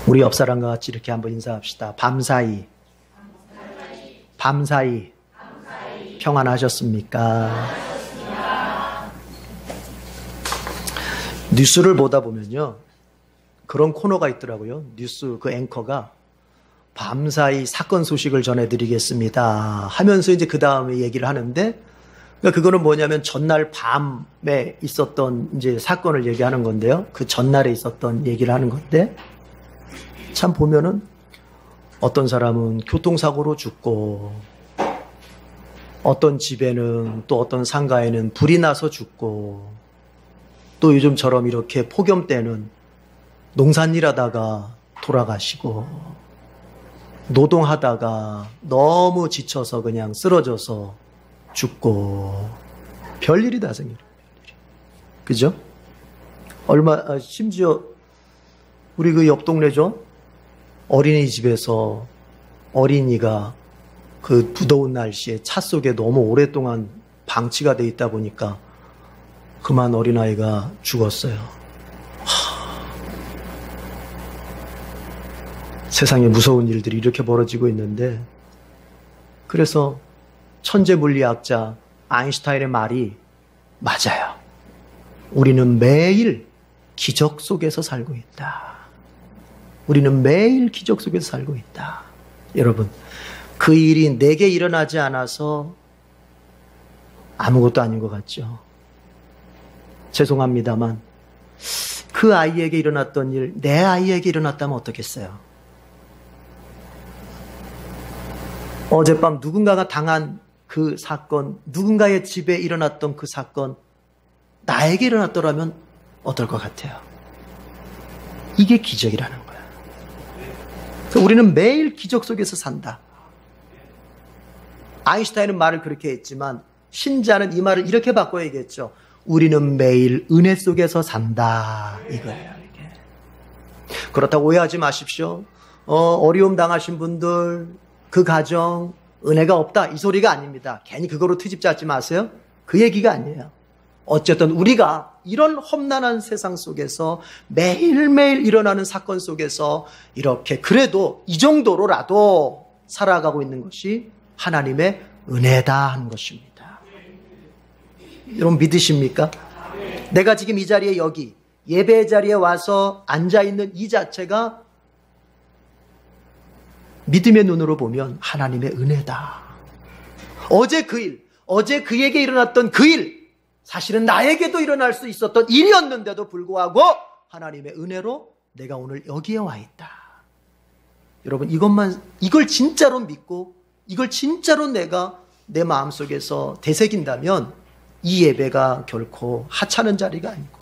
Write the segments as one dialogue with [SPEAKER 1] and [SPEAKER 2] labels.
[SPEAKER 1] 우리 옆 사람과 같이 이렇게 한번 인사합시다. 밤사이 평안하셨습니까? 뉴스를 보다 보면요, 그런 코너가 있더라고요. 뉴스 그 앵커가 밤사이 사건 소식을 전해드리겠습니다 하면서 이제 그 다음에 얘기를 하는데, 그러니까 그거는 뭐냐면 전날 밤에 있었던 이제 사건을 얘기하는 건데요. 그 전날에 있었던 얘기를 하는 건데, 참 보면은 어떤 사람은 교통사고로 죽고, 어떤 집에는 또 어떤 상가에는 불이 나서 죽고, 또 요즘처럼 이렇게 폭염 때는 농산일 하다가 돌아가시고, 노동하다가 너무 지쳐서 그냥 쓰러져서 죽고, 별일이 다 생겨요. 그죠? 심지어 우리 그 옆 동네죠? 어린이집에서 어린이가 그 무더운 날씨에 차 속에 너무 오랫동안 방치가 돼 있다 보니까 그만 어린아이가 죽었어요. 세상에 무서운 일들이 이렇게 벌어지고 있는데, 그래서 천재 물리학자 아인슈타인의 말이 맞아요. 우리는 매일 기적 속에서 살고 있다. 우리는 매일 기적 속에서 살고 있다. 여러분, 그 일이 내게 일어나지 않아서 아무것도 아닌 것 같죠? 죄송합니다만 그 아이에게 일어났던 일, 내 아이에게 일어났다면 어떻겠어요? 어젯밤 누군가가 당한 그 사건, 누군가의 집에 일어났던 그 사건, 나에게 일어났더라면 어떨 것 같아요? 이게 기적이라는 거예요. 그래서 우리는 매일 기적 속에서 산다. 아인슈타인은 말을 그렇게 했지만 신자는 이 말을 이렇게 바꿔 얘기했죠. 우리는 매일 은혜 속에서 산다, 이거예요. 이게. 그렇다고 오해하지 마십시오. 어려움 당하신 분들, 그 가정 은혜가 없다, 이 소리가 아닙니다. 괜히 그거로 트집 잡지 마세요. 그 얘기가 아니에요. 어쨌든 우리가 이런 험난한 세상 속에서 매일매일 일어나는 사건 속에서 이렇게 그래도 이 정도로라도 살아가고 있는 것이 하나님의 은혜다 하는 것입니다. 여러분 믿으십니까? 내가 지금 이 자리에, 여기 예배 자리에 와서 앉아있는 이 자체가 믿음의 눈으로 보면 하나님의 은혜다. 어제 그 일, 어제 그에게 일어났던 그 일, 사실은 나에게도 일어날 수 있었던 일이었는데도 불구하고 하나님의 은혜로 내가 오늘 여기에 와 있다. 여러분, 이걸 진짜로 믿고 이걸 진짜로 내가 내 마음속에서 되새긴다면 이 예배가 결코 하찮은 자리가 아니고,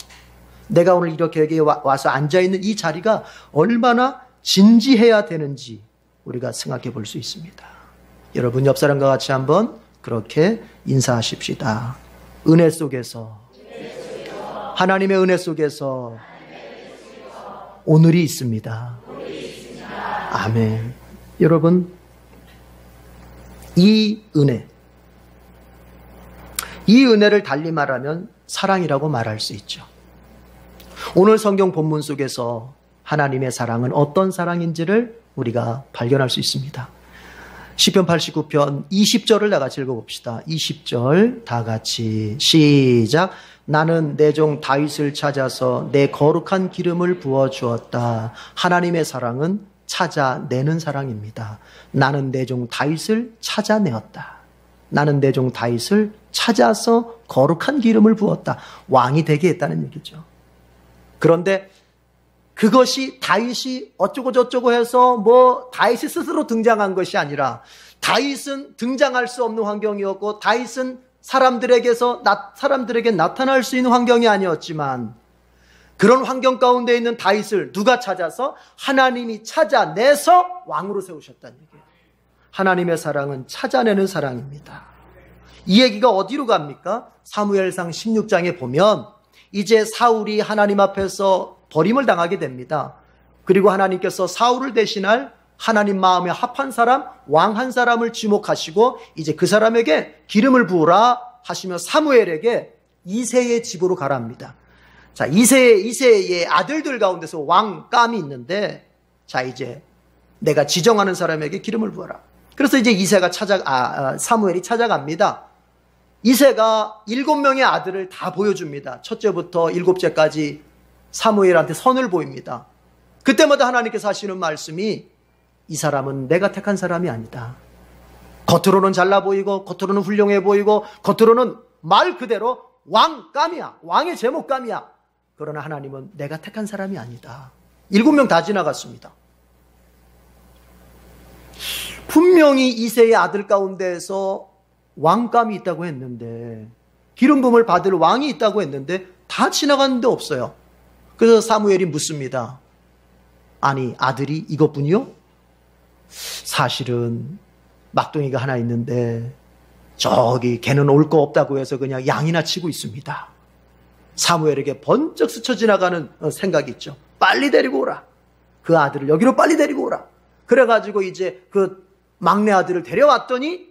[SPEAKER 1] 내가 오늘 이렇게 여기에 와서 앉아있는 이 자리가 얼마나 진지해야 되는지 우리가 생각해 볼 수 있습니다. 여러분, 옆 사람과 같이 한번 그렇게 인사하십시다. 은혜 속에서, 하나님의 은혜 속에서 오늘이 있습니다. 아멘. 여러분, 이 은혜를 달리 말하면 사랑이라고 말할 수 있죠. 오늘 성경 본문 속에서 하나님의 사랑은 어떤 사랑인지를 우리가 발견할 수 있습니다. 시편 89편 20절을 다 같이 읽어봅시다. 20절 다 같이 시작. 나는 내 종 다윗을 찾아서 내 거룩한 기름을 부어주었다. 하나님의 사랑은 찾아내는 사랑입니다. 나는 내 종 다윗을 찾아내었다. 나는 내 종 다윗을 찾아서 거룩한 기름을 부었다. 왕이 되게 했다는 얘기죠. 그런데 그것이 다윗이 어쩌고 저쩌고 해서 다윗이 스스로 등장한 것이 아니라, 다윗은 등장할 수 없는 환경이었고, 다윗은 사람들에게 나타날 수 있는 환경이 아니었지만, 그런 환경 가운데 있는 다윗을 누가 찾아서? 하나님이 찾아내서 왕으로 세우셨다는 얘기예요. 하나님의 사랑은 찾아내는 사랑입니다. 이 얘기가 어디로 갑니까? 사무엘상 16장에 보면 이제 사울이 하나님 앞에서 버림을 당하게 됩니다. 그리고 하나님께서 사울을 대신할 하나님 마음에 합한 사람, 왕 한 사람을 지목하시고 이제 그 사람에게 기름을 부으라 하시며 사무엘에게 이새의 집으로 가라 합니다. 자, 이새의 아들들 가운데서 왕감이 있는데, 자, 이제 내가 지정하는 사람에게 기름을 부어라. 그래서 이제 사무엘이 찾아갑니다. 이새가 7명의 아들을 다 보여줍니다. 첫째부터 7째까지 사무엘한테 선을 보입니다. 그때마다 하나님께서 하시는 말씀이 이 사람은 내가 택한 사람이 아니다. 겉으로는 잘나 보이고 겉으로는 훌륭해 보이고 겉으로는 말 그대로 왕감이야. 왕의 제목감이야. 그러나 하나님은 내가 택한 사람이 아니다. 7명 다 지나갔습니다. 분명히 이새의 아들 가운데에서 왕감이 있다고 했는데, 기름 부음을 받을 왕이 있다고 했는데 다 지나갔는데 없어요. 그래서 사무엘이 묻습니다. 아니, 아들이 이것뿐이요? 사실은 막둥이가 하나 있는데 저기 걔는 올 거 없다고 해서 그냥 양이나 치고 있습니다. 사무엘에게 번쩍 스쳐 지나가는 생각이 있죠. 빨리 데리고 오라. 그 아들을 여기로 빨리 데리고 오라. 그래가지고 이제 그 막내 아들을 데려왔더니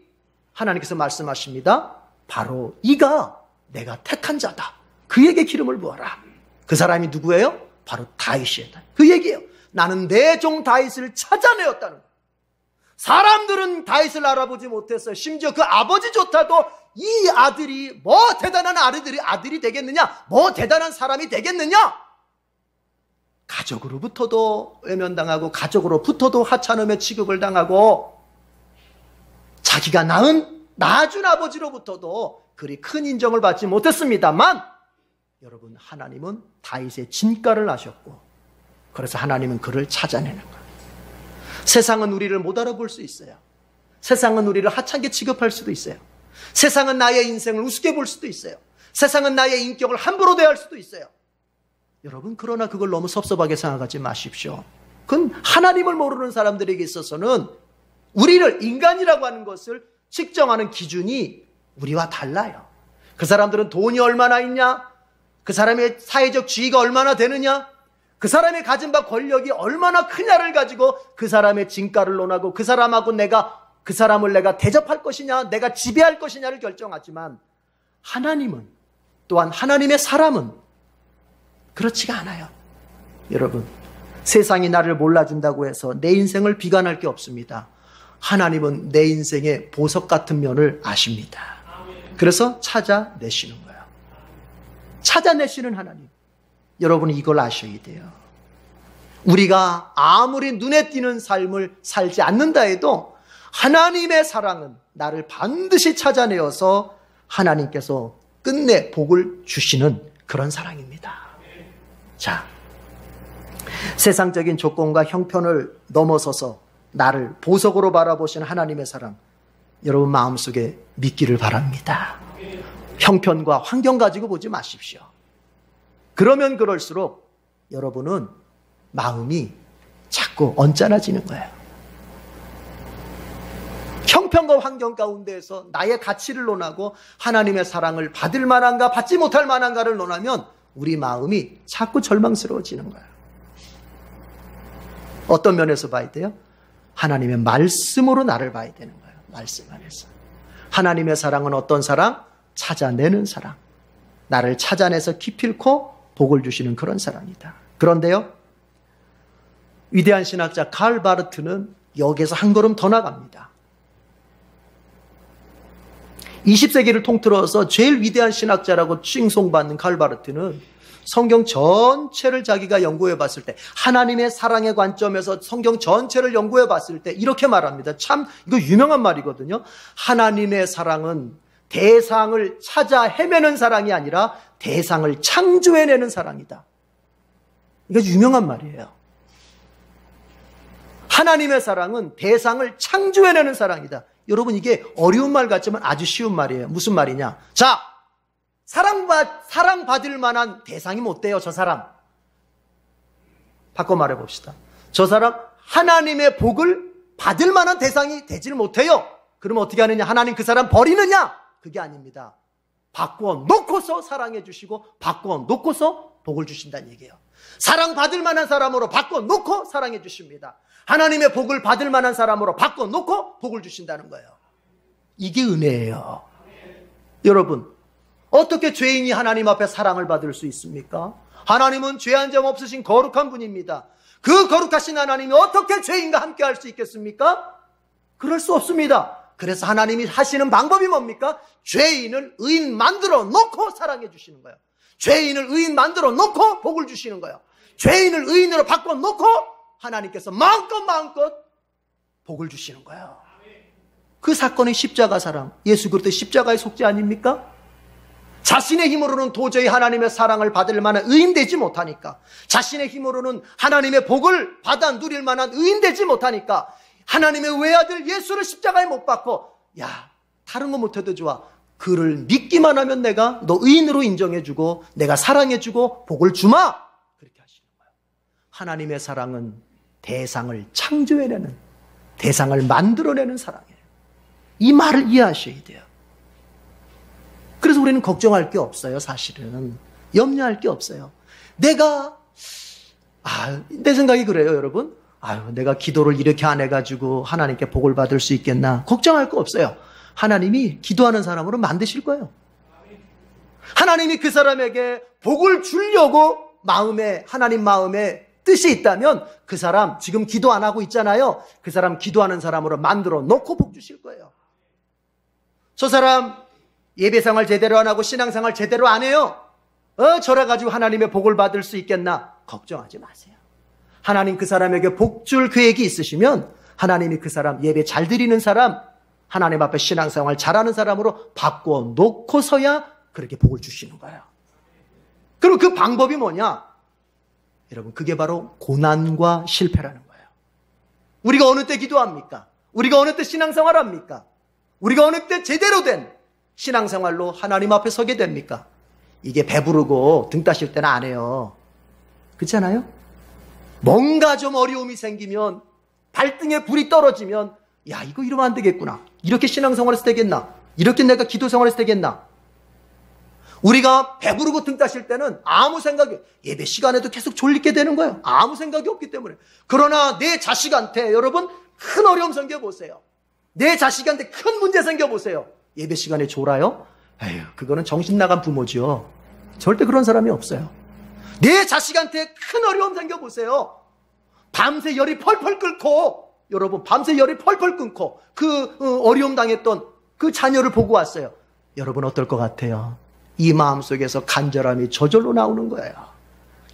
[SPEAKER 1] 하나님께서 말씀하십니다. 바로 이가 내가 택한 자다. 그에게 기름을 부어라. 그 사람이 누구예요? 바로 다윗이다. 그 얘기예요. 나는 내 종 다윗을 찾아내었다는 거예요. 사람들은 다윗을 알아보지 못했어요. 심지어 그 아버지조차도 이 아들이 뭐 대단한 아들이 되겠느냐? 뭐 대단한 사람이 되겠느냐? 가족으로부터도 외면당하고 가족으로부터도 하찮음의 취급을 당하고 자기가 낳아준 아버지로부터도 그리 큰 인정을 받지 못했습니다만, 여러분, 하나님은 다윗의 진가를 아셨고, 그래서 하나님은 그를 찾아내는 거예요. 세상은 우리를 못 알아볼 수 있어요. 세상은 우리를 하찮게 취급할 수도 있어요. 세상은 나의 인생을 우습게 볼 수도 있어요. 세상은 나의 인격을 함부로 대할 수도 있어요. 여러분, 그러나 그걸 너무 섭섭하게 생각하지 마십시오. 그건 하나님을 모르는 사람들에게 있어서는 우리를 인간이라고 하는 것을 측정하는 기준이 우리와 달라요. 그 사람들은 돈이 얼마나 있냐? 그 사람의 사회적 지위가 얼마나 되느냐? 그 사람이 가진 바 권력이 얼마나 크냐를 가지고 그 사람의 진가를 논하고 그 사람을 내가 대접할 것이냐, 내가 지배할 것이냐를 결정하지만, 하나님은, 또한 하나님의 사람은 그렇지가 않아요. 여러분, 세상이 나를 몰라준다고 해서 내 인생을 비관할 게 없습니다. 하나님은 내 인생의 보석 같은 면을 아십니다. 그래서 찾아내시는 거예요. 찾아내시는 하나님. 여러분이 이걸 아셔야 돼요. 우리가 아무리 눈에 띄는 삶을 살지 않는다 해도 하나님의 사랑은 나를 반드시 찾아내어서 하나님께서 끝내 복을 주시는 그런 사랑입니다. 자, 세상적인 조건과 형편을 넘어서서 나를 보석으로 바라보시는 하나님의 사랑, 여러분 마음속에 믿기를 바랍니다. 형편과 환경 가지고 보지 마십시오. 그러면 그럴수록 여러분은 마음이 자꾸 언짢아지는 거예요. 형편과 환경 가운데에서 나의 가치를 논하고 하나님의 사랑을 받을 만한가 받지 못할 만한가를 논하면 우리 마음이 자꾸 절망스러워지는 거예요. 어떤 면에서 봐야 돼요? 하나님의 말씀으로 나를 봐야 되는 거예요. 말씀 안에서. 하나님의 사랑은 어떤 사랑? 찾아내는 사랑. 나를 찾아내서 기필코 복을 주시는 그런 사랑이다. 그런데요, 위대한 신학자 칼 바르트는 여기에서 한 걸음 더 나갑니다. 20세기를 통틀어서 제일 위대한 신학자라고 칭송받는 칼 바르트는 성경 전체를 자기가 연구해 봤을 때, 하나님의 사랑의 관점에서 성경 전체를 연구해 봤을 때 이렇게 말합니다. 참 이거 유명한 말이거든요. 하나님의 사랑은 대상을 찾아 헤매는 사랑이 아니라 대상을 창조해내는 사랑이다. 이거 유명한 말이에요. 하나님의 사랑은 대상을 창조해내는 사랑이다. 여러분, 이게 어려운 말 같지만 아주 쉬운 말이에요. 무슨 말이냐? 자, 사랑받을 만한 대상이 못 돼요, 저 사람. 바꿔 말해 봅시다. 저 사람 하나님의 복을 받을 만한 대상이 되질 못해요. 그럼 어떻게 하느냐? 하나님 그 사람 버리느냐? 그게 아닙니다. 바꾸어 놓고서 사랑해 주시고 바꾸어 놓고서 복을 주신다는 얘기예요. 사랑받을 만한 사람으로 바꾸어 놓고 사랑해 주십니다. 하나님의 복을 받을 만한 사람으로 바꾸어 놓고 복을 주신다는 거예요. 이게 은혜예요. 여러분, 어떻게 죄인이 하나님 앞에 사랑을 받을 수 있습니까? 하나님은 죄 한 점 없으신 거룩한 분입니다. 그 거룩하신 하나님이 어떻게 죄인과 함께 할 수 있겠습니까? 그럴 수 없습니다. 그래서 하나님이 하시는 방법이 뭡니까? 죄인을 의인 만들어 놓고 사랑해 주시는 거예요. 죄인을 의인 만들어 놓고 복을 주시는 거예요. 죄인을 의인으로 바꿔 놓고 하나님께서 마음껏 복을 주시는 거예요. 그 사건이 십자가 사랑, 예수 그리스도의 십자가의 속죄 아닙니까? 자신의 힘으로는 도저히 하나님의 사랑을 받을 만한 의인 되지 못하니까, 자신의 힘으로는 하나님의 복을 받아 누릴 만한 의인 되지 못하니까 하나님의 외아들 예수를 십자가에 못 박고, 야, 다른 거 못해도 좋아, 그를 믿기만 하면 내가 너 의인으로 인정해주고 내가 사랑해주고 복을 주마, 그렇게 하시는 거예요. 하나님의 사랑은 대상을 창조해내는, 대상을 만들어내는 사랑이에요. 이 말을 이해하셔야 돼요. 그래서 우리는 걱정할 게 없어요. 사실은 염려할 게 없어요. 내 생각이 그래요, 여러분. 내가 기도를 이렇게 안 해가지고 하나님께 복을 받을 수 있겠나, 걱정할 거 없어요. 하나님이 기도하는 사람으로 만드실 거예요. 하나님이 그 사람에게 복을 주려고 하나님 마음에 뜻이 있다면 그 사람 지금 기도 안 하고 있잖아요. 그 사람 기도하는 사람으로 만들어 놓고 복 주실 거예요. 저 사람 예배생활 제대로 안 하고 신앙생활 제대로 안 해요. 저래 가지고 하나님의 복을 받을 수 있겠나, 걱정하지 마세요. 하나님 그 사람에게 복 줄 계획이 있으시면 하나님이 그 사람 예배 잘 드리는 사람, 하나님 앞에 신앙생활 잘하는 사람으로 바꿔 놓고서야 그렇게 복을 주시는 거예요. 그럼 그 방법이 뭐냐? 여러분, 그게 바로 고난과 실패라는 거예요. 우리가 어느 때 기도합니까? 우리가 어느 때 신앙생활 합니까? 우리가 어느 때 제대로 된 신앙생활로 하나님 앞에 서게 됩니까? 이게 배부르고 등 따실 때는 안 해요. 그렇잖아요? 뭔가 좀 어려움이 생기면, 발등에 불이 떨어지면, 야, 이거 이러면 안 되겠구나, 이렇게 신앙생활해서 되겠나, 이렇게 내가 기도생활해서 되겠나. 우리가 배부르고 등 따실 때는 아무 생각이, 예배 시간에도 계속 졸리게 되는 거예요. 아무 생각이 없기 때문에. 그러나 내 자식한테 여러분 큰 어려움 생겨보세요. 내 자식한테 큰 문제 생겨보세요. 예배 시간에 졸아요? 에휴, 그거는 정신 나간 부모죠. 절대 그런 사람이 없어요. 내 자식한테 큰 어려움 생겨보세요. 밤새 열이 펄펄 끓고, 여러분 밤새 열이 펄펄 끓고 그 어려움 당했던 그 자녀를 보고 왔어요. 여러분 어떨 것 같아요? 이 마음속에서 간절함이 저절로 나오는 거예요.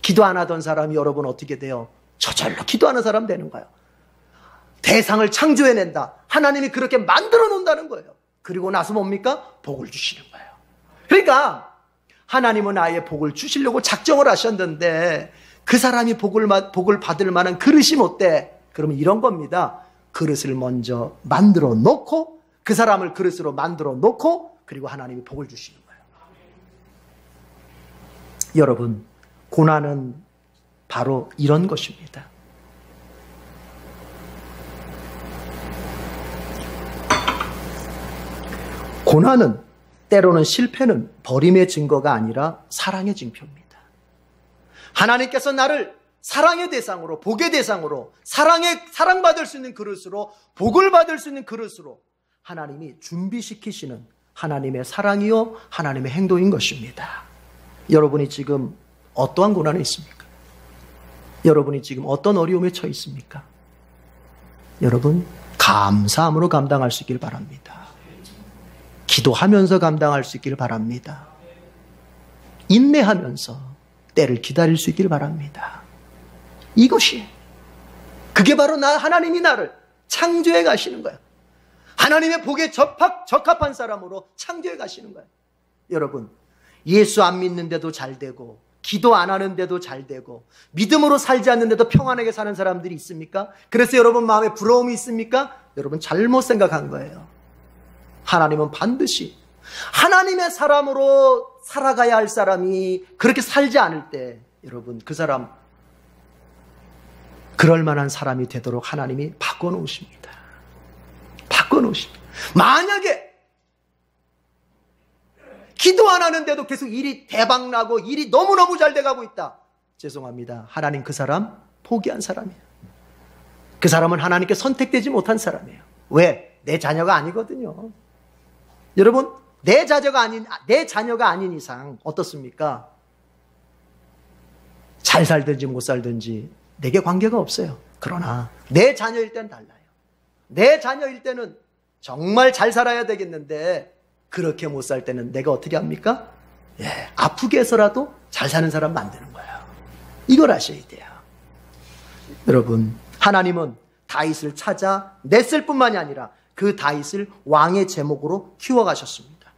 [SPEAKER 1] 기도 안 하던 사람이 여러분 어떻게 돼요? 저절로 기도하는 사람 되는 거예요. 대상을 창조해낸다. 하나님이 그렇게 만들어 놓는다는 거예요. 그리고 나서 뭡니까? 복을 주시는 거예요. 그러니까 하나님은 아예 복을 주시려고 작정을 하셨는데 그 사람이 복을 받을 만한 그릇이 못 돼. 그러면 이런 겁니다. 그릇을 먼저 만들어 놓고, 그 사람을 그릇으로 만들어 놓고, 그리고 하나님이 복을 주시는 거예요. 여러분, 고난은 바로 이런 것입니다. 고난은, 때로는 실패는 버림의 증거가 아니라 사랑의 징표입니다. 하나님께서 나를 사랑의 대상으로, 복의 대상으로, 사랑받을 수 있는 그릇으로, 복을 받을 수 있는 그릇으로 하나님이 준비시키시는 하나님의 사랑이요, 하나님의 행동인 것입니다. 여러분이 지금 어떠한 고난에 있습니까? 여러분이 지금 어떤 어려움에 처해 있습니까? 여러분, 감사함으로 감당할 수 있길 바랍니다. 기도하면서 감당할 수 있길 바랍니다. 인내하면서 때를 기다릴 수 있길 바랍니다. 이것이, 그게 바로 하나님이 나를 창조해 가시는 거예요. 하나님의 복에 적합한 사람으로 창조해 가시는 거예요. 여러분, 예수 안 믿는데도 잘 되고, 기도 안 하는데도 잘 되고, 믿음으로 살지 않는데도 평안하게 사는 사람들이 있습니까? 그래서 여러분 마음에 부러움이 있습니까? 여러분 잘못 생각한 거예요. 하나님은 반드시 하나님의 사람으로 살아가야 할 사람이 그렇게 살지 않을 때, 여러분 그 사람, 그럴 만한 사람이 되도록 하나님이 바꿔놓으십니다. 바꿔놓으십니다. 만약에 기도 안 하는데도 계속 일이 대박나고 일이 너무너무 잘 돼가고 있다, 죄송합니다. 하나님 그 사람 포기한 사람이에요. 그 사람은 하나님께 선택되지 못한 사람이에요. 왜? 내 자녀가 아니거든요. 여러분, 내 자녀가 아닌 이상 어떻습니까? 잘 살든지 못 살든지 내게 관계가 없어요. 그러나 내 자녀일 땐 달라요. 내 자녀일 때는 정말 잘 살아야 되겠는데 그렇게 못 살 때는 내가 어떻게 합니까? 아프게 해서라도 잘 사는 사람 만드는 거예요. 이걸 아셔야 돼요. 여러분, 하나님은 다윗을 찾아 냈을 뿐만이 아니라 그 다윗을 왕의 제목으로 키워가셨습니다.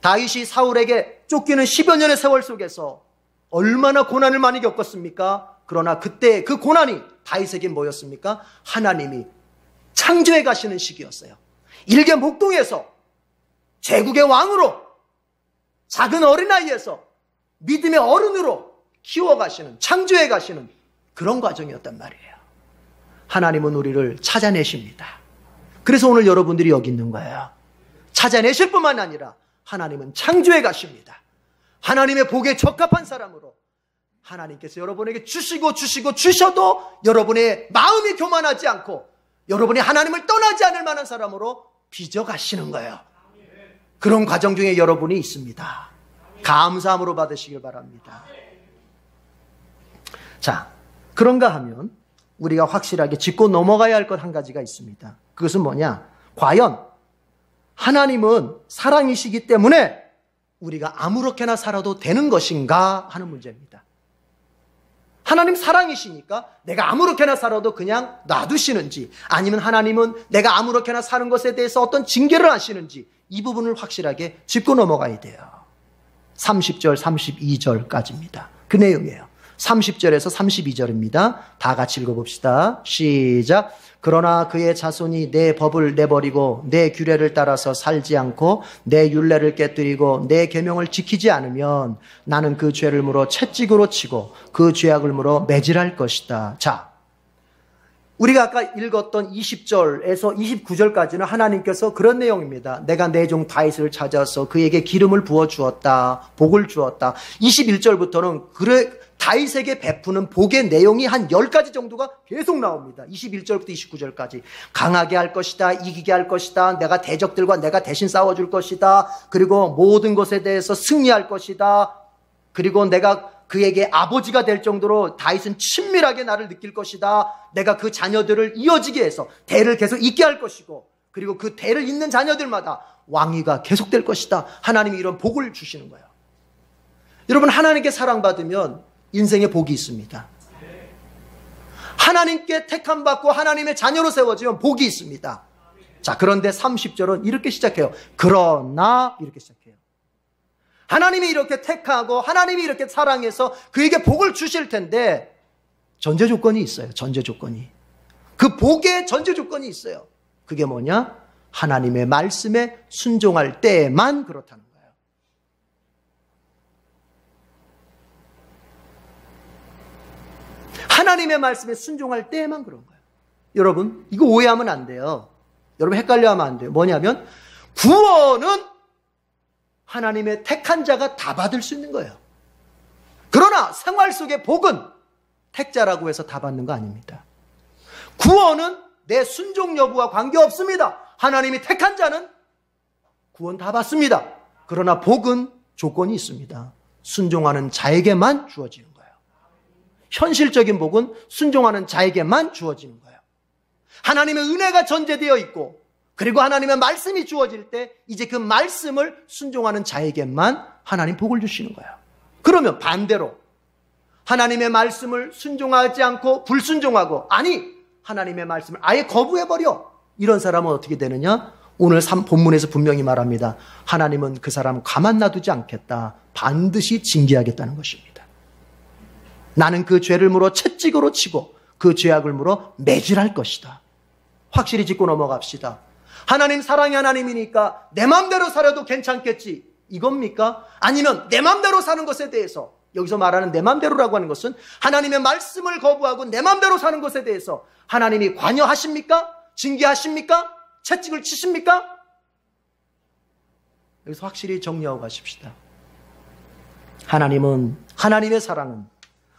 [SPEAKER 1] 다윗이 사울에게 쫓기는 10여 년의 세월 속에서 얼마나 고난을 많이 겪었습니까? 그러나 그때 그 고난이 다윗에게 뭐였습니까? 하나님이 창조해 가시는 시기였어요. 일개 목동에서 제국의 왕으로 작은 어린아이에서 믿음의 어른으로 키워가시는, 창조해 가시는 그런 과정이었단 말이에요. 하나님은 우리를 찾아내십니다. 그래서 오늘 여러분들이 여기 있는 거예요. 찾아내실 뿐만 아니라 하나님은 창조해 가십니다. 하나님의 복에 적합한 사람으로 하나님께서 여러분에게 주셔도 여러분의 마음이 교만하지 않고 여러분이 하나님을 떠나지 않을 만한 사람으로 빚어가시는 거예요. 그런 과정 중에 여러분이 있습니다. 감사함으로 받으시길 바랍니다. 자, 그런가 하면 우리가 확실하게 짚고 넘어가야 할 것 한 가지가 있습니다. 그것은 뭐냐? 과연 하나님은 사랑이시기 때문에 우리가 아무렇게나 살아도 되는 것인가 하는 문제입니다. 하나님 사랑이시니까 내가 아무렇게나 살아도 그냥 놔두시는지, 아니면 하나님은 내가 아무렇게나 사는 것에 대해서 어떤 징계를 하시는지, 이 부분을 확실하게 짚고 넘어가야 돼요. 30절, 32절까지입니다. 그 내용이에요. 30절에서 32절입니다. 다 같이 읽어봅시다. 시작. 그러나 그의 자손이 내 법을 내버리고 내 규례를 따라서 살지 않고 내 율례를 깨뜨리고 내 계명을 지키지 않으면 나는 그 죄를 물어 채찍으로 치고 그 죄악을 물어 매질할 것이다. 자, 우리가 아까 읽었던 20절에서 29절까지는 하나님께서 그런 내용입니다. 내가 내 종 다윗을 찾아서 그에게 기름을 부어 주었다. 복을 주었다. 21절부터는 그래 다윗에게 베푸는 복의 내용이 한 10가지 정도가 계속 나옵니다. 21절부터 29절까지. 강하게 할 것이다. 이기게 할 것이다. 내가 대적들과 내가 대신 싸워줄 것이다. 그리고 모든 것에 대해서 승리할 것이다. 그리고 내가 그에게 아버지가 될 정도로 다윗은 친밀하게 나를 느낄 것이다. 내가 그 자녀들을 이어지게 해서 대를 계속 잇게 할 것이고, 그리고 그 대를 잇는 자녀들마다 왕위가 계속될 것이다. 하나님이 이런 복을 주시는 거예요. 여러분, 하나님께 사랑받으면 인생에 복이 있습니다. 하나님께 택함받고 하나님의 자녀로 세워지면 복이 있습니다. 자, 그런데 30절은 이렇게 시작해요. 그러나 이렇게 시작해요. 하나님이 이렇게 택하고 하나님이 이렇게 사랑해서 그에게 복을 주실 텐데 전제 조건이 있어요. 전제 조건이. 그 복의 전제 조건이 있어요. 그게 뭐냐? 하나님의 말씀에 순종할 때만 그렇다는 거예요. 하나님의 말씀에 순종할 때만 그런 거예요. 여러분, 이거 오해하면 안 돼요. 여러분, 헷갈려하면 안 돼요. 뭐냐면 구원은 하나님의 택한 자가 다 받을 수 있는 거예요. 그러나 생활 속의 복은 택자라고 해서 다 받는 거 아닙니다. 구원은 내 순종 여부와 관계없습니다. 하나님이 택한 자는 구원 다 받습니다. 그러나 복은 조건이 있습니다. 순종하는 자에게만 주어지는 거예요. 현실적인 복은 순종하는 자에게만 주어지는 거예요. 하나님의 은혜가 전제되어 있고, 그리고 하나님의 말씀이 주어질 때 이제 그 말씀을 순종하는 자에게만 하나님 복을 주시는 거예요. 그러면 반대로 하나님의 말씀을 순종하지 않고 불순종하고, 아니 하나님의 말씀을 아예 거부해버려, 이런 사람은 어떻게 되느냐? 오늘 본문에서 분명히 말합니다. 하나님은 그 사람 가만 놔두지 않겠다. 반드시 징계하겠다는 것입니다. 나는 그 죄를 물어 채찍으로 치고 그 죄악을 물어 매질할 것이다. 확실히 짚고 넘어갑시다. 하나님 사랑의 하나님이니까 내 맘대로 살아도 괜찮겠지, 이겁니까? 아니면 내 맘대로 사는 것에 대해서, 여기서 말하는 내 맘대로라고 하는 것은 하나님의 말씀을 거부하고 내 맘대로 사는 것에 대해서 하나님이 관여하십니까? 징계하십니까? 채찍을 치십니까? 여기서 확실히 정리하고 가십시다. 하나님의 사랑은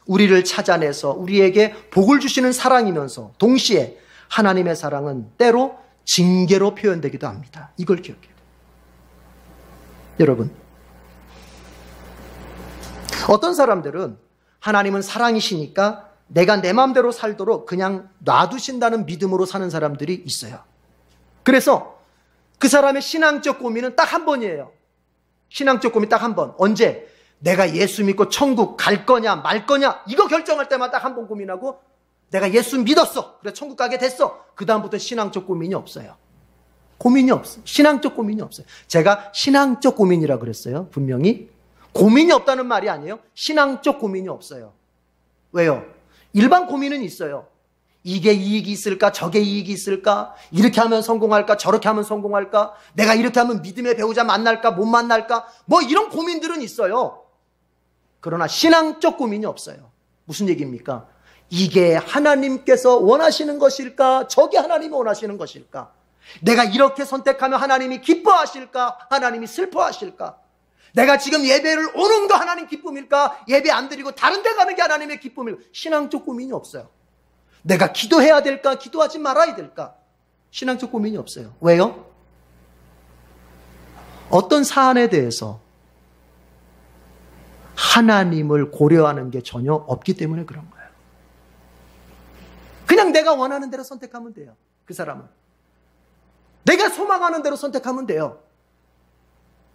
[SPEAKER 1] 우리를 찾아내서 우리에게 복을 주시는 사랑이면서 동시에 하나님의 사랑은 때로 징계로 표현되기도 합니다. 이걸 기억해야 돼요. 여러분, 어떤 사람들은 하나님은 사랑이시니까 내가 내 마음대로 살도록 그냥 놔두신다는 믿음으로 사는 사람들이 있어요. 그래서 그 사람의 신앙적 고민은 딱 한 번이에요. 신앙적 고민 딱 한 번. 언제? 내가 예수 믿고 천국 갈 거냐 말 거냐 이거 결정할 때만 딱 한 번 고민하고 내가 예수 믿었어. 그래 천국 가게 됐어. 그 다음부터 신앙적 고민이 없어요. 고민이 없어요. 신앙적 고민이 없어요. 제가 신앙적 고민이라 그랬어요. 분명히. 고민이 없다는 말이 아니에요. 신앙적 고민이 없어요. 왜요? 일반 고민은 있어요. 이게 이익이 있을까? 저게 이익이 있을까? 이렇게 하면 성공할까? 저렇게 하면 성공할까? 내가 이렇게 하면 믿음의 배우자 만날까? 못 만날까? 뭐 이런 고민들은 있어요. 그러나 신앙적 고민이 없어요. 무슨 얘기입니까? 이게 하나님께서 원하시는 것일까? 저게 하나님이 원하시는 것일까? 내가 이렇게 선택하면 하나님이 기뻐하실까? 하나님이 슬퍼하실까? 내가 지금 예배를 오는 거 하나님 기쁨일까? 예배 안 드리고 다른 데 가는 게 하나님의 기쁨일까? 신앙적 고민이 없어요. 내가 기도해야 될까? 기도하지 말아야 될까? 신앙적 고민이 없어요. 왜요? 어떤 사안에 대해서 하나님을 고려하는 게 전혀 없기 때문에 그런 거예요. 그냥 내가 원하는 대로 선택하면 돼요. 그 사람은. 내가 소망하는 대로 선택하면 돼요.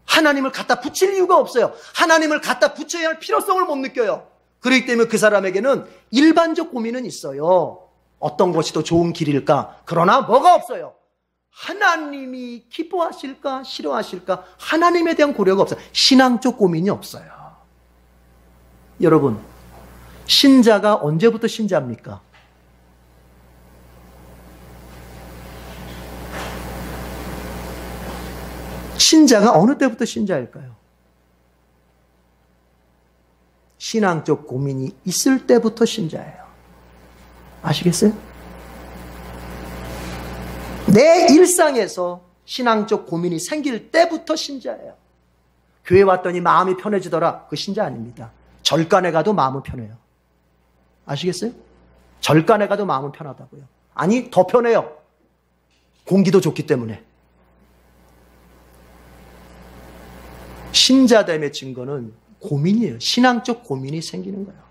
[SPEAKER 1] 하나님을 갖다 붙일 이유가 없어요. 하나님을 갖다 붙여야 할 필요성을 못 느껴요. 그렇기 때문에 그 사람에게는 일반적 고민은 있어요. 어떤 것이 더 좋은 길일까? 그러나 뭐가 없어요. 하나님이 기뻐하실까? 싫어하실까? 하나님에 대한 고려가 없어요. 신앙적 고민이 없어요. 여러분, 신자가 언제부터 신자입니까? 신자가 어느 때부터 신자일까요? 신앙적 고민이 있을 때부터 신자예요. 아시겠어요? 내 일상에서 신앙적 고민이 생길 때부터 신자예요. 교회 왔더니 마음이 편해지더라. 그 신자 아닙니다. 절간에 가도 마음은 편해요. 아시겠어요? 절간에 가도 마음은 편하다고요. 아니, 더 편해요. 공기도 좋기 때문에. 신자됨의 증거는 고민이에요. 신앙적 고민이 생기는 거예요.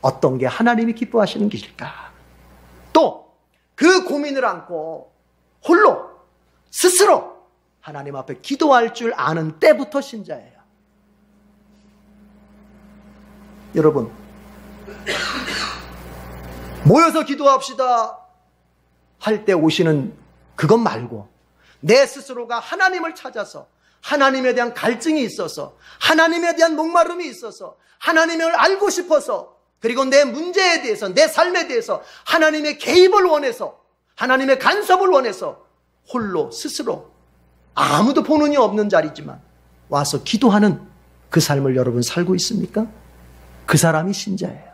[SPEAKER 1] 어떤 게 하나님이 기뻐하시는 길일까? 또 그 고민을 안고 홀로 스스로 하나님 앞에 기도할 줄 아는 때부터 신자예요. 여러분, 모여서 기도합시다 할 때 오시는 그것 말고 내 스스로가 하나님을 찾아서 하나님에 대한 갈증이 있어서 하나님에 대한 목마름이 있어서 하나님을 알고 싶어서 그리고 내 문제에 대해서 내 삶에 대해서 하나님의 개입을 원해서 하나님의 간섭을 원해서 홀로 스스로 아무도 보는 이 없는 자리지만 와서 기도하는 그 삶을 여러분 살고 있습니까? 그 사람이 신자예요.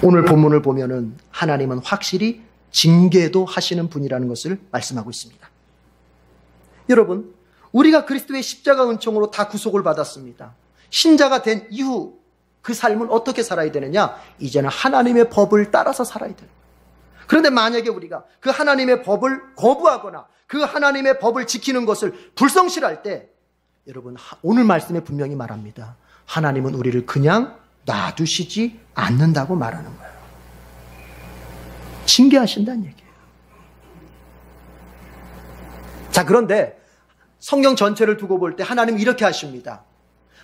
[SPEAKER 1] 오늘 본문을 보면은 하나님은 확실히 징계도 하시는 분이라는 것을 말씀하고 있습니다. 여러분, 우리가 그리스도의 십자가 은총으로 다 구속을 받았습니다. 신자가 된 이후 그 삶은 어떻게 살아야 되느냐? 이제는 하나님의 법을 따라서 살아야 돼요. 그런데 만약에 우리가 그 하나님의 법을 거부하거나 그 하나님의 법을 지키는 것을 불성실할 때 여러분, 오늘 말씀에 분명히 말합니다. 하나님은 우리를 그냥 놔두시지 않는다고 말하는 거예요. 징계하신다는 얘기예요. 자, 그런데 성경 전체를 두고 볼 때 하나님은 이렇게 하십니다.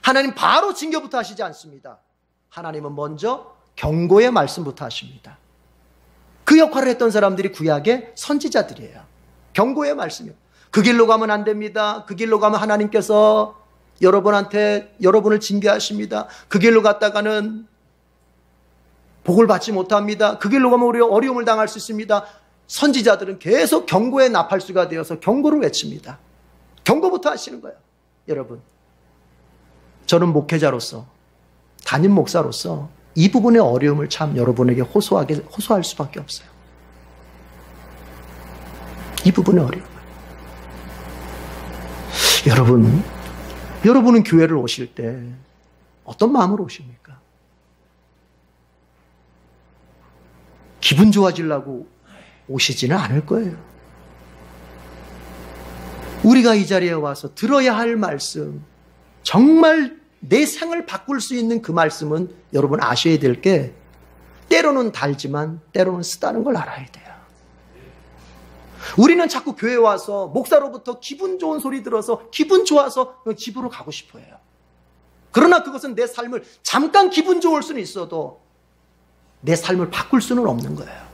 [SPEAKER 1] 하나님 바로 징계부터 하시지 않습니다. 하나님은 먼저 경고의 말씀부터 하십니다. 그 역할을 했던 사람들이 구약의 선지자들이에요. 경고의 말씀이요. 그 길로 가면 안 됩니다. 그 길로 가면 하나님께서 여러분을 징계하십니다. 그 길로 갔다가는 복을 받지 못합니다. 그 길로 가면 우리가 어려움을 당할 수 있습니다. 선지자들은 계속 경고의 나팔수가 되어서 경고를 외칩니다. 경고부터 하시는 거예요. 여러분, 저는 목회자로서 담임 목사로서 이 부분의 어려움을 참 여러분에게 호소할 수밖에 없어요. 이 부분의 어려움. 여러분은 교회를 오실 때 어떤 마음으로 오십니까? 기분 좋아지려고 오시지는 않을 거예요. 우리가 이 자리에 와서 들어야 할 말씀, 정말 내 생을 바꿀 수 있는 그 말씀은 여러분 아셔야 될 게 때로는 달지만 때로는 쓰다는 걸 알아야 돼요. 우리는 자꾸 교회 와서 목사로부터 기분 좋은 소리 들어서 기분 좋아서 집으로 가고 싶어요. 그러나 그것은 내 삶을 잠깐 기분 좋을 수는 있어도 내 삶을 바꿀 수는 없는 거예요.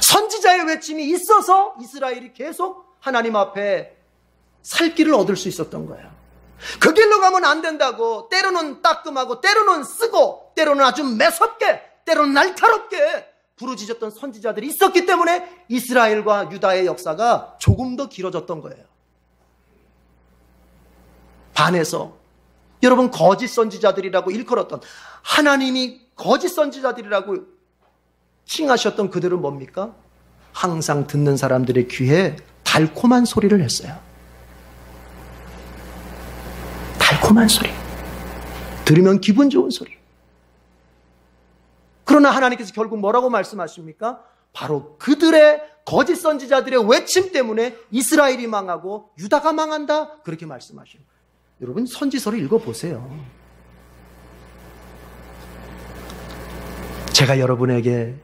[SPEAKER 1] 선지자의 외침이 있어서 이스라엘이 계속 하나님 앞에 살 길을 얻을 수 있었던 거예요. 그 길로 가면 안 된다고 때로는 따끔하고 때로는 쓰고 때로는 아주 매섭게 때로는 날카롭게 부르짖었던 선지자들이 있었기 때문에 이스라엘과 유다의 역사가 조금 더 길어졌던 거예요. 반해서 여러분 거짓 선지자들이라고 일컬었던 하나님이 거짓 선지자들이라고 칭하셨던 그들은 뭡니까? 항상 듣는 사람들의 귀에 달콤한 소리를 했어요. 달콤한 소리. 들으면 기분 좋은 소리. 그러나 하나님께서 결국 뭐라고 말씀하십니까? 바로 그들의 거짓 선지자들의 외침 때문에 이스라엘이 망하고 유다가 망한다. 그렇게 말씀하십니다. 여러분 선지서를 읽어보세요. 제가 여러분에게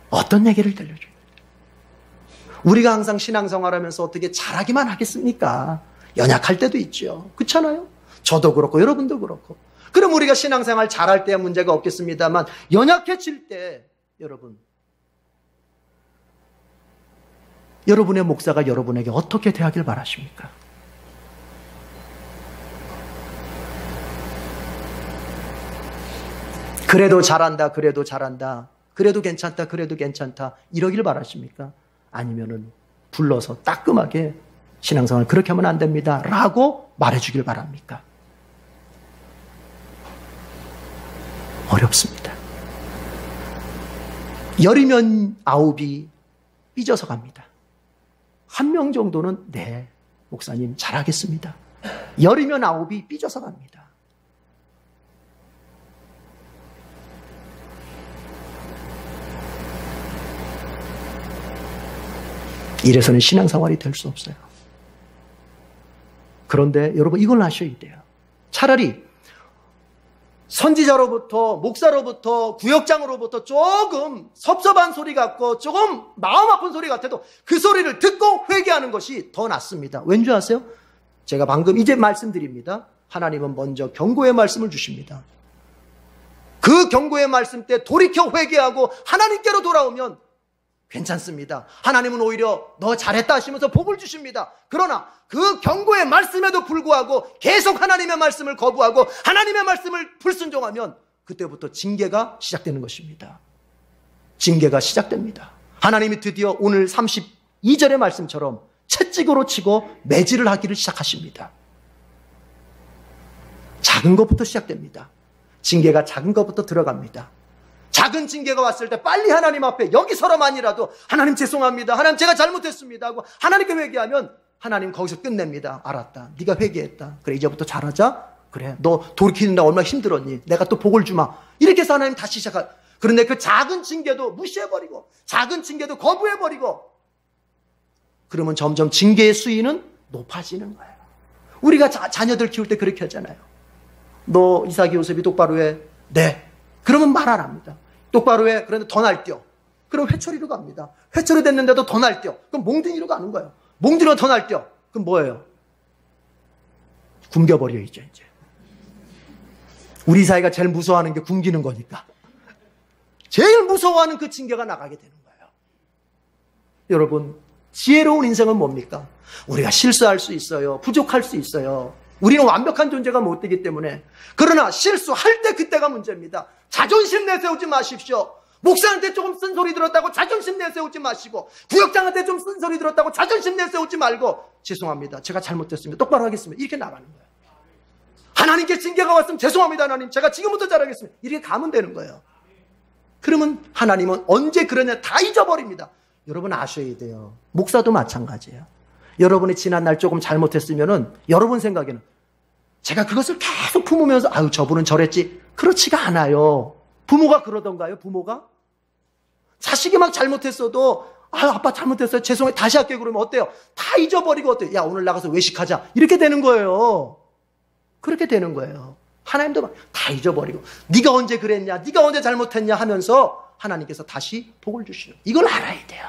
[SPEAKER 1] 어떤 얘기를 들려줘요? 우리가 항상 신앙생활하면서 어떻게 잘하기만 하겠습니까? 연약할 때도 있죠. 그렇잖아요? 저도 그렇고 여러분도 그렇고. 그럼 우리가 신앙생활 잘할 때야 문제가 없겠습니다만 연약해질 때 여러분의 목사가 여러분에게 어떻게 대하길 바라십니까? 그래도 잘한다, 그래도 잘한다, 그래도 괜찮다, 그래도 괜찮다 이러길 바라십니까? 아니면은 불러서 따끔하게 신앙생활 그렇게 하면 안 됩니다 라고 말해주길 바랍니까? 어렵습니다. 열이면 아홉이 삐져서 갑니다. 한 명 정도는 네, 목사님 잘하겠습니다. 열이면 아홉이 삐져서 갑니다. 이래서는 신앙생활이 될 수 없어요. 그런데 여러분 이걸 아셔야 돼요. 차라리 선지자로부터 목사로부터 구역장으로부터 조금 섭섭한 소리 같고 조금 마음 아픈 소리 같아도 그 소리를 듣고 회개하는 것이 더 낫습니다. 왠지 아세요? 제가 방금 이제 말씀드립니다. 하나님은 먼저 경고의 말씀을 주십니다. 그 경고의 말씀 때 돌이켜 회개하고 하나님께로 돌아오면 괜찮습니다. 하나님은 오히려 너 잘했다 하시면서 복을 주십니다. 그러나 그 경고의 말씀에도 불구하고 계속 하나님의 말씀을 거부하고 하나님의 말씀을 불순종하면 그때부터 징계가 시작되는 것입니다. 징계가 시작됩니다. 하나님이 드디어 오늘 32절의 말씀처럼 채찍으로 치고 매질을 하기를 시작하십니다. 작은 것부터 시작됩니다. 징계가 작은 것부터 들어갑니다. 작은 징계가 왔을 때 빨리 하나님 앞에 여기서라만이라도 하나님 죄송합니다. 하나님 제가 잘못했습니다 하고 하나님께 회개하면 하나님 거기서 끝냅니다. 알았다. 네가 회개했다. 그래 이제부터 잘하자. 그래 너 돌이키는데 얼마나 힘들었니? 내가 또 복을 주마. 이렇게 해서 하나님 다시 시작할. 그런데 그 작은 징계도 무시해버리고 작은 징계도 거부해버리고 그러면 점점 징계의 수위는 높아지는 거예요. 우리가 자녀들 키울 때 그렇게 하잖아요. 너 이삭이 요셉이 똑바로 해. 네. 그러면 말 안 합니다. 똑바로 해. 그런데 더 날뛰어. 그럼 회초리로 갑니다. 회초리 됐는데도 더 날뛰어. 그럼 몽둥이로 가는 거예요. 몽둥이로 더 날뛰어. 그럼 뭐예요? 굶겨버려야죠, 이제. 우리 사회가 제일 무서워하는 게 굶기는 거니까. 제일 무서워하는 그 징계가 나가게 되는 거예요. 여러분, 지혜로운 인생은 뭡니까? 우리가 실수할 수 있어요. 부족할 수 있어요. 우리는 완벽한 존재가 못 되기 때문에. 그러나 실수할 때 그때가 문제입니다. 자존심 내세우지 마십시오. 목사한테 조금 쓴소리 들었다고 자존심 내세우지 마시고 구역장한테 좀 쓴소리 들었다고 자존심 내세우지 말고 죄송합니다. 제가 잘못했습니다. 똑바로 하겠습니다. 이렇게 나가는 거예요. 하나님께 징계가 왔으면 죄송합니다. 하나님 제가 지금부터 잘하겠습니다. 이렇게 가면 되는 거예요. 그러면 하나님은 언제 그러냐 다 잊어버립니다. 여러분 아셔야 돼요. 목사도 마찬가지예요. 여러분이 지난날 조금 잘못했으면은 여러분 생각에는 제가 그것을 계속 품으면서 아유 저분은 저랬지 그렇지가 않아요. 부모가 그러던가요? 부모가? 자식이 막 잘못했어도 아유 아빠 잘못했어요. 죄송해요. 다시 할게요. 그러면 어때요? 다 잊어버리고 어때요? 야 오늘 나가서 외식하자. 이렇게 되는 거예요. 그렇게 되는 거예요. 하나님도 막 다 잊어버리고 네가 언제 그랬냐, 네가 언제 잘못했냐 하면서 하나님께서 다시 복을 주시는, 이걸 알아야 돼요.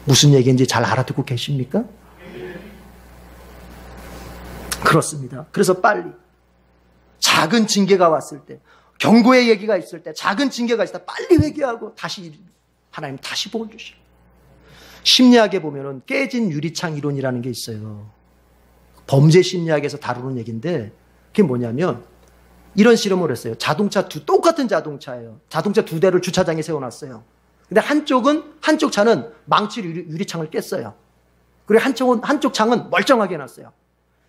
[SPEAKER 1] 무슨 얘기인지 잘 알아듣고 계십니까? 그렇습니다. 그래서 빨리 작은 징계가 왔을 때, 경고의 얘기가 있을 때, 작은 징계가 있을 때 빨리 회개하고 다시 하나님 다시 복을 주시고. 심리학에 보면은 깨진 유리창 이론이라는 게 있어요. 범죄 심리학에서 다루는 얘기인데, 그게 뭐냐면 이런 실험을 했어요. 똑같은 자동차예요. 자동차 2대를 주차장에 세워놨어요. 근데 한쪽 차는 망치 유리창을 깼어요. 그리고 한쪽 창은 멀쩡하게 해놨어요.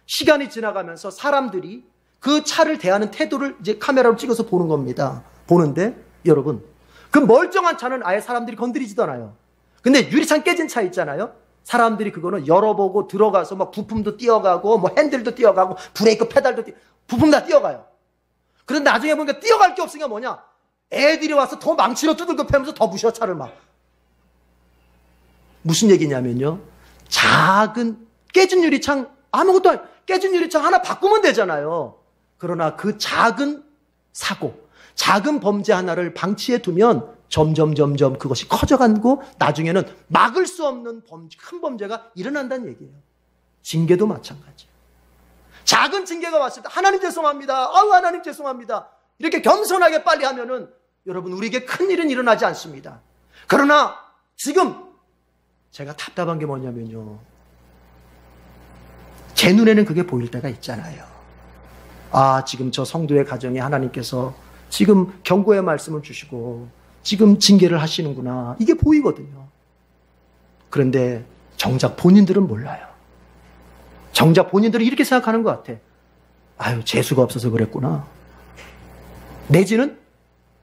[SPEAKER 1] 시간이 지나가면서 사람들이 그 차를 대하는 태도를 이제 카메라로 찍어서 보는 겁니다. 보는데 여러분, 그 멀쩡한 차는 아예 사람들이 건드리지도 않아요. 근데 유리창 깨진 차 있잖아요. 사람들이 그거는 열어보고 들어가서 막 부품도 띄어가고 뭐 핸들도 띄어가고 브레이크 페달도 부품 다 띄어가요. 그런데 나중에 보니까 띄어갈 게 없으니까 뭐냐, 애들이 와서 더 망치로 두들겨 패면서 더 부셔, 차를 막. 무슨 얘기냐면요, 작은 깨진 유리창, 아무것도 아니에요. 깨진 유리창 하나 바꾸면 되잖아요. 그러나 그 작은 사고, 작은 범죄 하나를 방치해 두면 점점 그것이 커져가고 나중에는 막을 수 없는 큰 범죄가 일어난다는 얘기예요. 징계도 마찬가지예요. 작은 징계가 왔을 때 하나님 죄송합니다, 아우 하나님 죄송합니다, 이렇게 겸손하게 빨리 하면은 여러분, 우리에게 큰 일은 일어나지 않습니다. 그러나 지금 제가 답답한 게 뭐냐면요, 제 눈에는 그게 보일 때가 있잖아요. 아, 지금 저 성도의 가정에 하나님께서 지금 경고의 말씀을 주시고 지금 징계를 하시는구나, 이게 보이거든요. 그런데 정작 본인들은 몰라요. 정작 본인들은 이렇게 생각하는 것 같아. 아유, 재수가 없어서 그랬구나. 내지는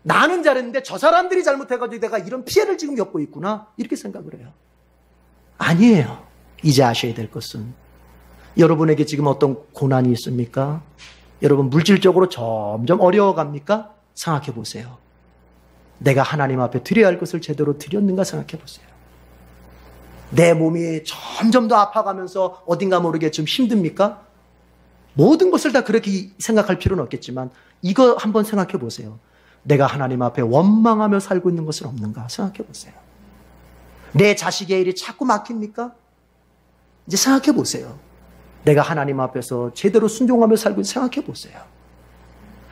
[SPEAKER 1] 나는 잘했는데 저 사람들이 잘못해가지고 내가 이런 피해를 지금 겪고 있구나, 이렇게 생각을 해요. 아니에요. 이제 아셔야 될 것은, 여러분에게 지금 어떤 고난이 있습니까? 여러분 물질적으로 점점 어려워갑니까? 생각해 보세요. 내가 하나님 앞에 드려야 할 것을 제대로 드렸는가 생각해 보세요. 내 몸이 점점 더 아파가면서 어딘가 모르게 좀 힘듭니까? 모든 것을 다 그렇게 생각할 필요는 없겠지만 이거 한번 생각해 보세요. 내가 하나님 앞에 원망하며 살고 있는 것은 없는가 생각해 보세요. 내 자식의 일이 자꾸 막힙니까? 이제 생각해 보세요. 내가 하나님 앞에서 제대로 순종하며 살고 있는지 생각해 보세요.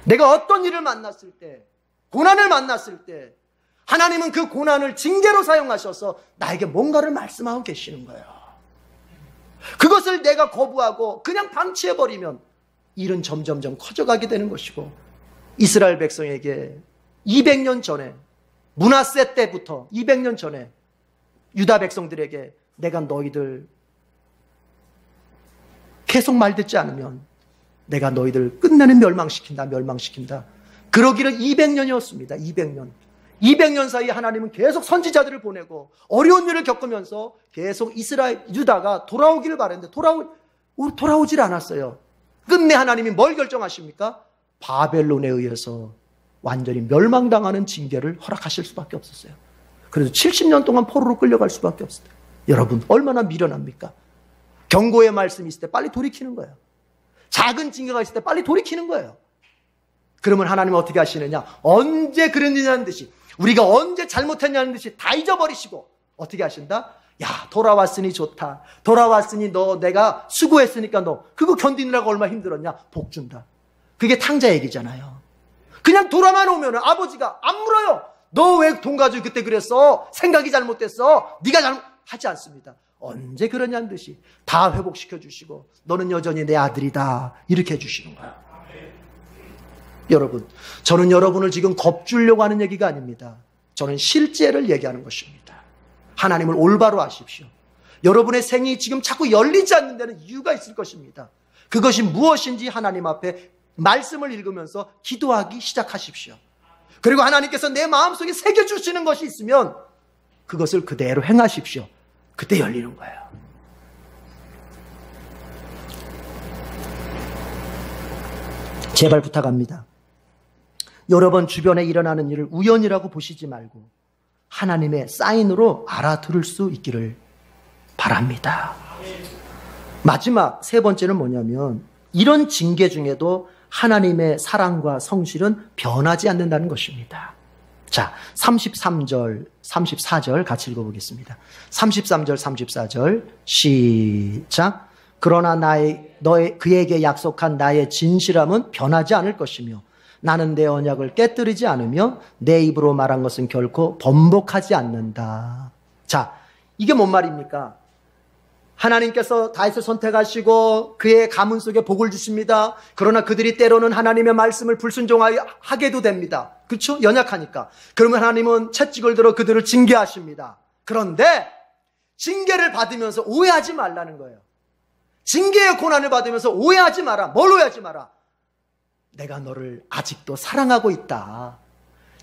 [SPEAKER 1] 내가 어떤 일을 만났을 때, 고난을 만났을 때 하나님은 그 고난을 징계로 사용하셔서 나에게 뭔가를 말씀하고 계시는 거예요. 그것을 내가 거부하고 그냥 방치해버리면 일은 점점점 커져가게 되는 것이고, 이스라엘 백성에게 200년 전에, 므낫세 때부터 200년 전에 유다 백성들에게 내가 너희들 계속 말 듣지 않으면 내가 너희들 끝내는 멸망시킨다. 그러기를 200년이었습니다. 200년 사이에 하나님은 계속 선지자들을 보내고 어려운 일을 겪으면서 계속 유다가 돌아오기를 바랬는데 돌아오질 않았어요. 끝내 하나님이 뭘 결정하십니까? 바벨론에 의해서 완전히 멸망당하는 징계를 허락하실 수밖에 없었어요. 그래서 70년 동안 포로로 끌려갈 수밖에 없었어요. 여러분, 얼마나 미련합니까? 경고의 말씀이 있을 때 빨리 돌이키는 거예요. 작은 징계가 있을 때 빨리 돌이키는 거예요. 그러면 하나님은 어떻게 하시느냐? 언제 그랬느냐는 듯이, 우리가 언제 잘못했냐는 듯이 다 잊어버리시고 어떻게 하신다? 야, 돌아왔으니 좋다. 돌아왔으니 내가 수고했으니까 너 그거 견디느라고 얼마나 힘들었냐? 복 준다. 그게 탕자 얘기잖아요. 그냥 돌아만 오면 아버지가 안 물어요. 너 왜 돈 가지고 그때 그랬어? 생각이 잘못됐어? 네가 하지 않습니다. 언제 그러냐는 듯이 다 회복시켜 주시고 너는 여전히 내 아들이다, 이렇게 해주시는 거예요. 여러분, 저는 여러분을 지금 겁주려고 하는 얘기가 아닙니다. 저는 실제를 얘기하는 것입니다. 하나님을 올바로 아십시오. 여러분의 생이 지금 자꾸 열리지 않는 데는 이유가 있을 것입니다. 그것이 무엇인지 하나님 앞에 말씀을 읽으면서 기도하기 시작하십시오. 그리고 하나님께서 내 마음속에 새겨주시는 것이 있으면 그것을 그대로 행하십시오. 그때 열리는 거예요. 제발 부탁합니다. 여러 번 주변에 일어나는 일을 우연이라고 보시지 말고 하나님의 사인으로 알아들을 수 있기를 바랍니다. 마지막 세 번째는 뭐냐면 이런 징계 중에도 하나님의 사랑과 성실은 변하지 않는다는 것입니다. 자, 33절, 34절 같이 읽어보겠습니다. 33절, 34절 시작. 그러나 그에게 약속한 나의 진실함은 변하지 않을 것이며 나는 내 언약을 깨뜨리지 않으며 내 입으로 말한 것은 결코 번복하지 않는다. 자, 이게 뭔 말입니까? 하나님께서 다윗을 선택하시고 그의 가문 속에 복을 주십니다. 그러나 그들이 때로는 하나님의 말씀을 불순종하게도 됩니다. 그렇죠? 연약하니까. 그러면 하나님은 채찍을 들어 그들을 징계하십니다. 그런데 징계를 받으면서 오해하지 말라는 거예요. 징계의 고난을 받으면서 오해하지 마라. 뭘 오해하지 마라? 내가 너를 아직도 사랑하고 있다.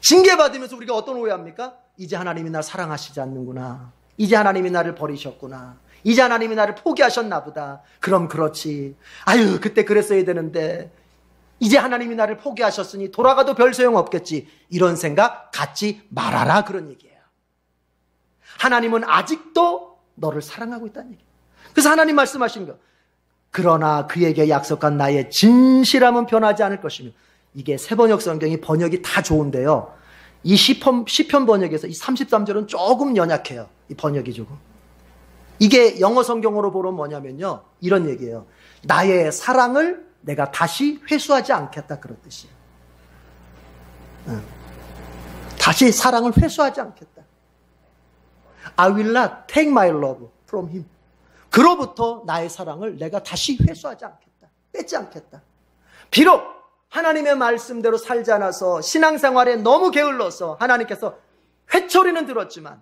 [SPEAKER 1] 징계받으면서 우리가 어떤 오해합니까? 이제 하나님이 나를 사랑하시지 않는구나. 이제 하나님이 나를 버리셨구나. 이제 하나님이 나를 포기하셨나 보다. 그럼 그렇지. 아유, 그때 그랬어야 되는데 이제 하나님이 나를 포기하셨으니 돌아가도 별 소용없겠지. 이런 생각 갖지 말아라, 그런 얘기예요. 하나님은 아직도 너를 사랑하고 있다는 얘기예요. 그래서 하나님 말씀하신 거, 그러나 그에게 약속한 나의 진실함은 변하지 않을 것이며. 이게 세번역 성경이 번역이 다 좋은데요, 이 시편 번역에서 이 33절은 조금 연약해요. 이 번역이 조금. 이게 영어 성경으로 보면 뭐냐면요, 이런 얘기예요. 나의 사랑을 내가 다시 회수하지 않겠다, 그런 뜻이에요. 다시 사랑을 회수하지 않겠다. I will not take my love from him. 그로부터 나의 사랑을 내가 다시 회수하지 않겠다. 뺏지 않겠다. 비록 하나님의 말씀대로 살지 않아서 신앙생활에 너무 게을러서 하나님께서 회초리는 들었지만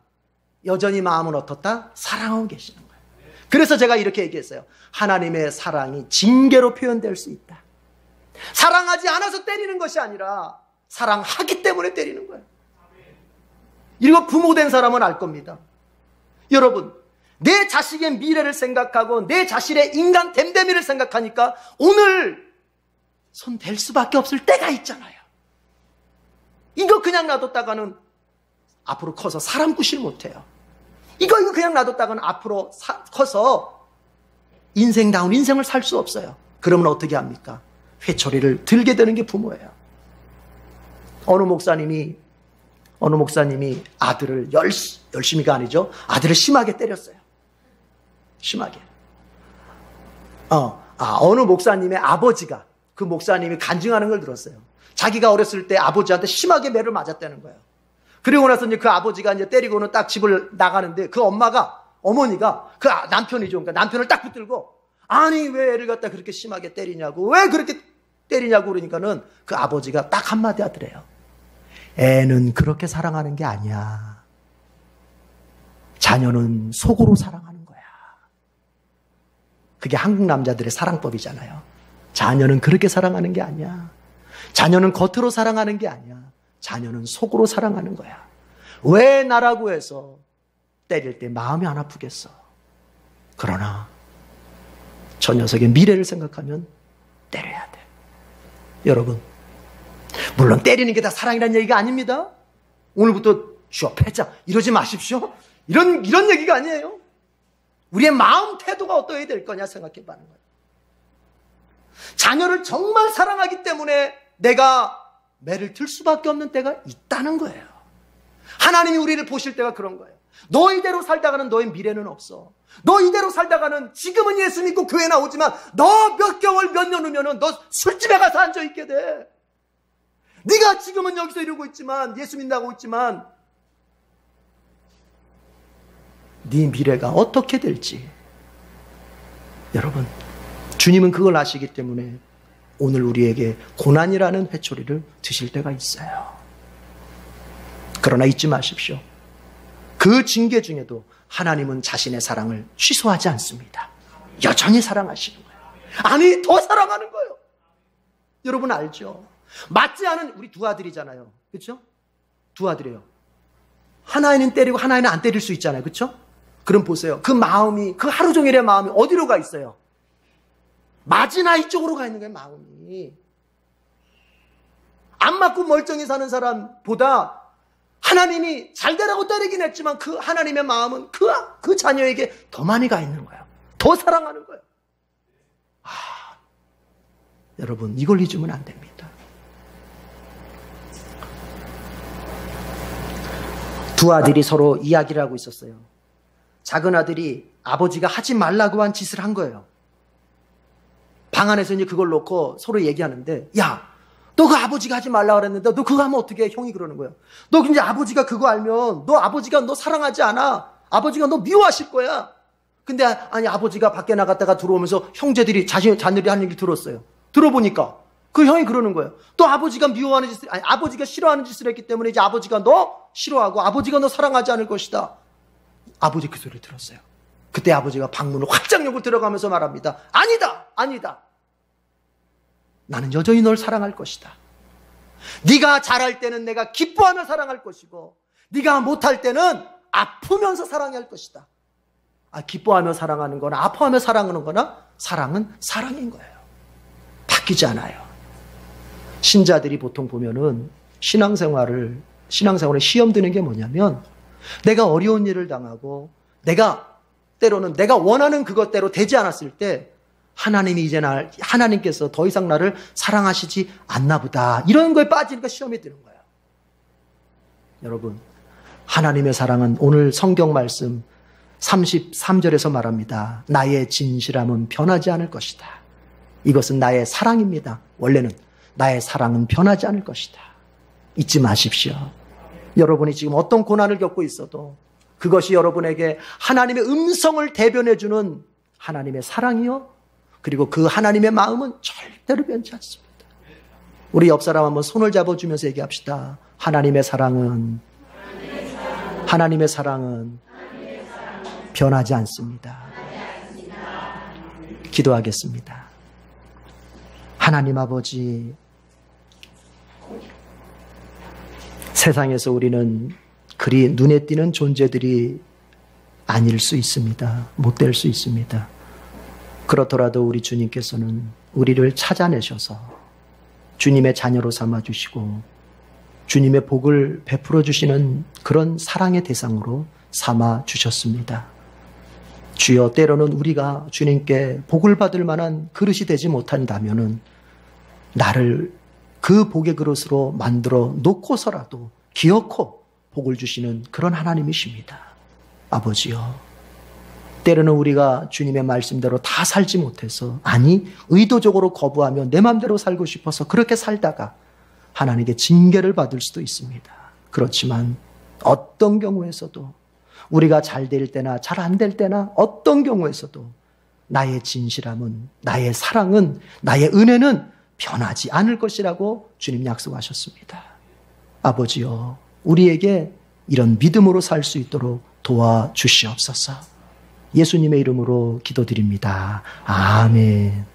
[SPEAKER 1] 여전히 마음은 어떻다? 사랑하고 계시는 거예요. 그래서 제가 이렇게 얘기했어요. 하나님의 사랑이 징계로 표현될 수 있다. 사랑하지 않아서 때리는 것이 아니라 사랑하기 때문에 때리는 거예요. 이거 부모된 사람은 알 겁니다. 여러분, 내 자식의 미래를 생각하고 내 자신의 인간 됨됨이를 생각하니까 오늘 손 댈 수밖에 없을 때가 있잖아요. 이거 그냥 놔뒀다가는 앞으로 커서 사람 구실 못해요. 이거 그냥 놔뒀다가는 앞으로 커서 인생다운 인생을 살 수 없어요. 그러면 어떻게 합니까? 회초리를 들게 되는 게 부모예요. 어느 목사님이 아들을 열심히가 아니죠, 아들을 심하게 때렸어요. 심하게. 어느 목사님의 아버지가, 그 목사님이 간증하는 걸 들었어요. 자기가 어렸을 때 아버지한테 심하게 매를 맞았다는 거예요. 그리고 나서 이제 그 아버지가 이제 때리고는 딱 집을 나가는데 그 어머니가 그 남편이죠. 그러니까 남편을 딱 붙들고, 아니 왜 애를 갖다 그렇게 심하게 때리냐고, 왜 그렇게 때리냐고 그러니까는 그 아버지가 딱 한마디 하더래요. 애는 그렇게 사랑하는 게 아니야. 자녀는 속으로 사랑하는 거야. 그게 한국 남자들의 사랑법이잖아요. 자녀는 그렇게 사랑하는 게 아니야. 자녀는 겉으로 사랑하는 게 아니야. 자녀는 속으로 사랑하는 거야. 왜 나라고 해서 때릴 때 마음이 안 아프겠어. 그러나 저 녀석의 미래를 생각하면 때려야 돼. 여러분, 물론 때리는 게 다 사랑이라는 얘기가 아닙니다. 오늘부터 쉬어 패자 이러지 마십시오. 이런 얘기가 아니에요. 우리의 마음 태도가 어떠해야 될 거냐 생각해 봐는 거예요. 자녀를 정말 사랑하기 때문에 내가 매를 들 수밖에 없는 때가 있다는 거예요. 하나님이 우리를 보실 때가 그런 거예요. 너 이대로 살다가는 너의 미래는 없어. 너 이대로 살다가는 지금은 예수 믿고 교회 나오지만 너 몇 개월 몇 년 후면은 너 술집에 가서 앉아있게 돼. 네가 지금은 여기서 이러고 있지만, 예수 믿는다고 있지만 네 미래가 어떻게 될지. 여러분, 주님은 그걸 아시기 때문에 오늘 우리에게 고난이라는 회초리를 드실 때가 있어요. 그러나 잊지 마십시오. 그 징계 중에도 하나님은 자신의 사랑을 취소하지 않습니다. 여전히 사랑하시는 거예요. 아니, 더 사랑하는 거예요. 여러분 알죠? 맞지 않은, 우리 두 아들이잖아요. 그렇죠? 두 아들이에요. 하나는 때리고 하나는 안 때릴 수 있잖아요. 그렇죠? 그럼 보세요. 그 마음이, 그 하루 종일의 마음이 어디로 가 있어요? 맞은 아이 쪽으로 가 있는 거예요. 마음이. 안 맞고 멀쩡히 사는 사람보다 하나님이 잘 되라고 때리긴 했지만 그 하나님의 마음은 그 자녀에게 더 많이 가 있는 거예요. 더 사랑하는 거예요. 여러분, 이걸 잊으면 안 됩니다. 두 아들이 서로 이야기를 하고 있었어요. 작은 아들이 아버지가 하지 말라고 한 짓을 한 거예요. 방 안에서 이제 그걸 놓고 서로 얘기하는데, 야, 너 그 아버지가 하지 말라고 그랬는데 너 그거 하면 어떻게 해? 형이 그러는 거예요. 너 이제 아버지가 그거 알면 너 아버지가 너 사랑하지 않아. 아버지가 너 미워하실 거야. 근데 아니, 아버지가 밖에 나갔다가 들어오면서 형제들이 자녀들이 하는 얘기를 들었어요. 들어보니까 그 형이 그러는 거예요. 또 아버지가 미워하는 짓을, 아니, 아버지가 싫어하는 짓을 했기 때문에 이제 아버지가 너 싫어하고 아버지가 너 사랑하지 않을 것이다. 아버지 그 소리를 들었어요. 그때 아버지가 방문을 활짝 열고 들어가면서 말합니다. 아니다, 아니다. 나는 여전히 널 사랑할 것이다. 네가 잘할 때는 내가 기뻐하며 사랑할 것이고, 네가 못할 때는 아프면서 사랑할 것이다. 기뻐하며 사랑하는 거나 아파하며 사랑하는 거나, 사랑은 사랑인 거예요. 바뀌지 않아요. 신자들이 보통 보면은 신앙생활에 시험 드는 게 뭐냐면, 내가 어려운 일을 당하고 때로는 내가 원하는 그것대로 되지 않았을 때 하나님께서 더 이상 나를 사랑하시지 않나 보다, 이런 거에 빠지니까 시험이 드는 거예요. 여러분, 하나님의 사랑은 오늘 성경 말씀 33절에서 말합니다. 나의 진실함은 변하지 않을 것이다. 이것은 나의 사랑입니다. 원래는 나의 사랑은 변하지 않을 것이다. 잊지 마십시오. 여러분이 지금 어떤 고난을 겪고 있어도 그것이 여러분에게 하나님의 음성을 대변해주는 하나님의 사랑이요, 그리고 그 하나님의 마음은 절대로 변치 않습니다. 우리 옆 사람 한번 손을 잡아주면서 얘기합시다. 하나님의 사랑은 변하지 않습니다. 기도하겠습니다. 하나님 아버지, 세상에서 우리는 그리 눈에 띄는 존재들이 아닐 수 있습니다. 못 될 수 있습니다. 그렇더라도 우리 주님께서는 우리를 찾아내셔서 주님의 자녀로 삼아주시고 주님의 복을 베풀어 주시는 그런 사랑의 대상으로 삼아주셨습니다. 주여, 때로는 우리가 주님께 복을 받을 만한 그릇이 되지 못한다면은 나를 그 복의 그릇으로 만들어 놓고서라도 기어코 복을 주시는 그런 하나님이십니다. 아버지요, 때로는 우리가 주님의 말씀대로 다 살지 못해서, 의도적으로 거부하며 내 마음대로 살고 싶어서 그렇게 살다가 하나님께 징계를 받을 수도 있습니다. 그렇지만 어떤 경우에서도, 우리가 잘 될 때나 잘 안 될 때나 어떤 경우에서도 나의 진실함은, 나의 사랑은, 나의 은혜는 변하지 않을 것이라고 주님 약속하셨습니다. 아버지요, 우리에게 이런 믿음으로 살 수 있도록 도와주시옵소서. 예수님의 이름으로 기도드립니다. 아멘.